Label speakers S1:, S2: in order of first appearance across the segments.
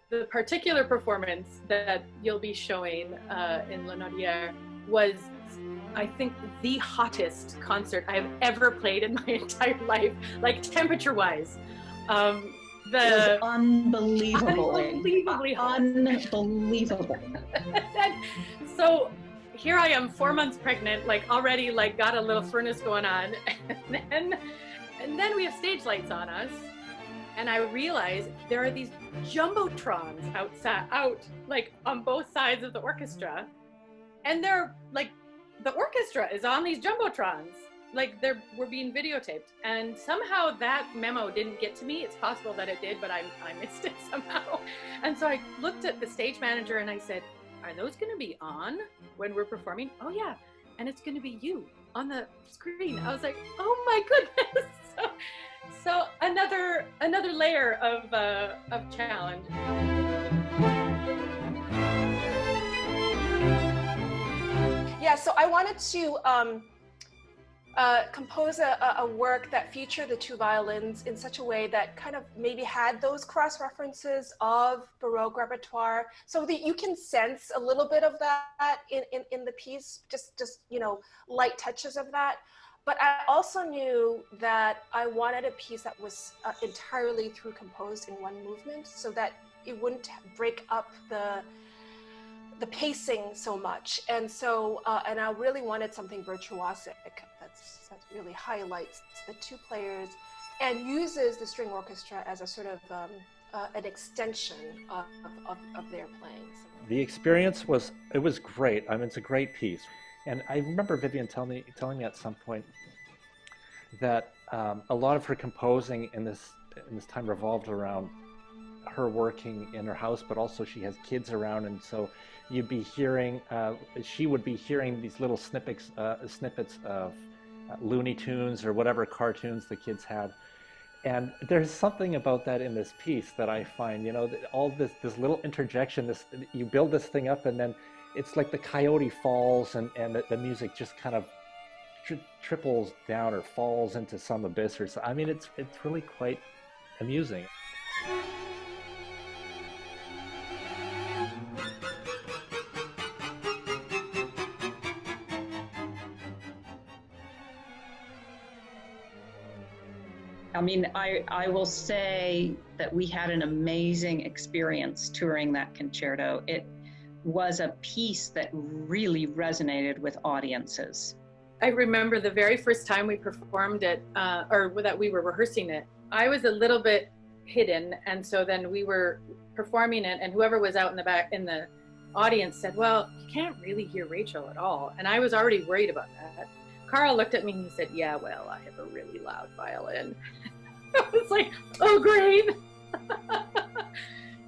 S1: the particular performance that you'll be showing in Lanaudière was, I think, the hottest concert I've ever played in my entire life, like temperature-wise.
S2: It was unbelievably hot. Unbelievable.
S1: So here I am, 4 months pregnant, like already like got a little furnace going on, and then we have stage lights on us, and I realize there are these jumbotrons out like on both sides of the orchestra, and they're like, the orchestra is on these jumbotrons, like we're being videotaped, and somehow that memo didn't get to me. It's possible that it did, but I missed it somehow. And so I looked at the stage manager and I said, are those going to be on when we're performing? Oh yeah, and it's going to be you on the screen. I was like, oh my goodness. So another layer of challenge.
S3: Yeah, so I wanted to compose a work that featured the two violins in such a way that kind of maybe had those cross references of Baroque repertoire, so that you can sense a little bit of that in the piece, just light touches of that. But I also knew that I wanted a piece that was entirely composed in one movement, so that it wouldn't break up the pacing so much. And so, and I really wanted something virtuosic that really highlights the two players and uses the string orchestra as a sort of an extension of their playing.
S4: The experience was great. I mean, it's a great piece. And I remember Vivian telling me at some point that a lot of her composing in this time revolved around her working in her house, but also she has kids around, and so you'd be hearing, she would be hearing these little snippets of Looney Tunes or whatever cartoons the kids had. And there's something about that in this piece that I find, all this little interjection, you build this thing up, and then it's like the coyote falls, and the music just kind of triples down or falls into some abyss or so. I mean, it's really quite amusing.
S2: I mean, I will say that we had an amazing experience touring that concerto. It was a piece that really resonated with audiences.
S1: I remember the very first time we performed it, or that we were rehearsing it, I was a little bit hidden, and so then we were performing it, and whoever was out in the back in the audience said, well, you can't really hear Rachel at all. And I was already worried about that. Carl looked at me and he said, yeah, well, I have a really loud violin. I was like, oh, great.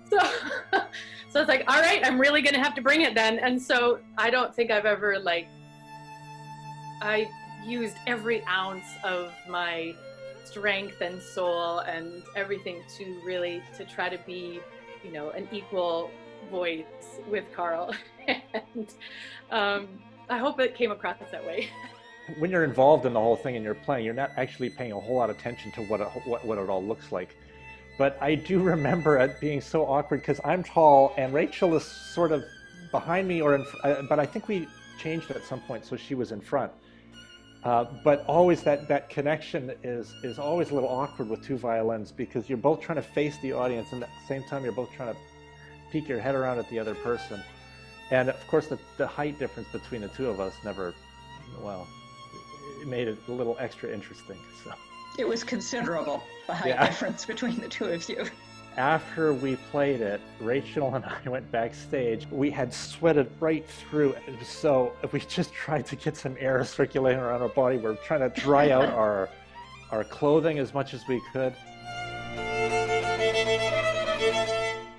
S1: So I was like, all right, I'm really going to have to bring it then. And so I don't think I've ever, I used every ounce of my strength and soul and everything to try to be, an equal voice with Carl. And I hope it came across that way.
S4: When you're involved in the whole thing and you're playing, you're not actually paying a whole lot of attention to what it all looks like. But I do remember it being so awkward because I'm tall and Rachel is sort of behind me, but I think we changed at some point so she was in front. But always that connection is always a little awkward with two violins, because you're both trying to face the audience and at the same time you're both trying to peek your head around at the other person. And of course the height difference between the two of us it made it a little extra interesting. So
S2: it was considerable, the height difference between the two of you.
S4: After we played it, Rachel and I went backstage. We had sweated right through it, so we just tried to get some air circulating around our body. We're trying to dry out our clothing as much as we could.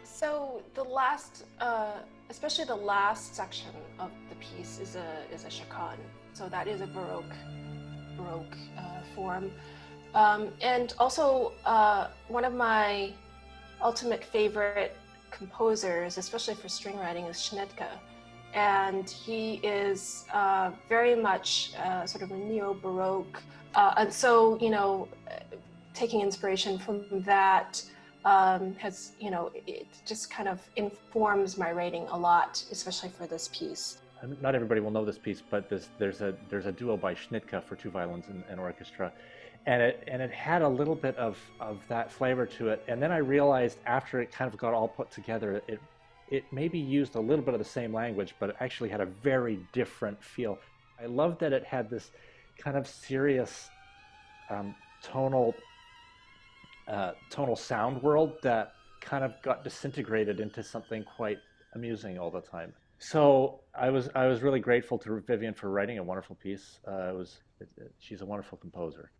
S3: So the last, especially the last section of the piece is a chaconne. So that is a Baroque form. And also one of my ultimate favorite composers, especially for string writing, is Schnittke. And he is very much sort of a neo-Baroque. And so, taking inspiration from that, has, you know, it just kind of informs my rating a lot, especially for this piece.
S4: Not everybody will know this piece, but there's a duo by Schnittke for two violins and orchestra, and it had a little bit of that flavor to it. And then I realized after it kind of got all put together, it maybe used a little bit of the same language, but it actually had a very different feel. I loved that it had this kind of serious tonal sound world that kind of got disintegrated into something quite amusing all the time. So I was really grateful to Vivian for writing a wonderful piece. She's a wonderful composer.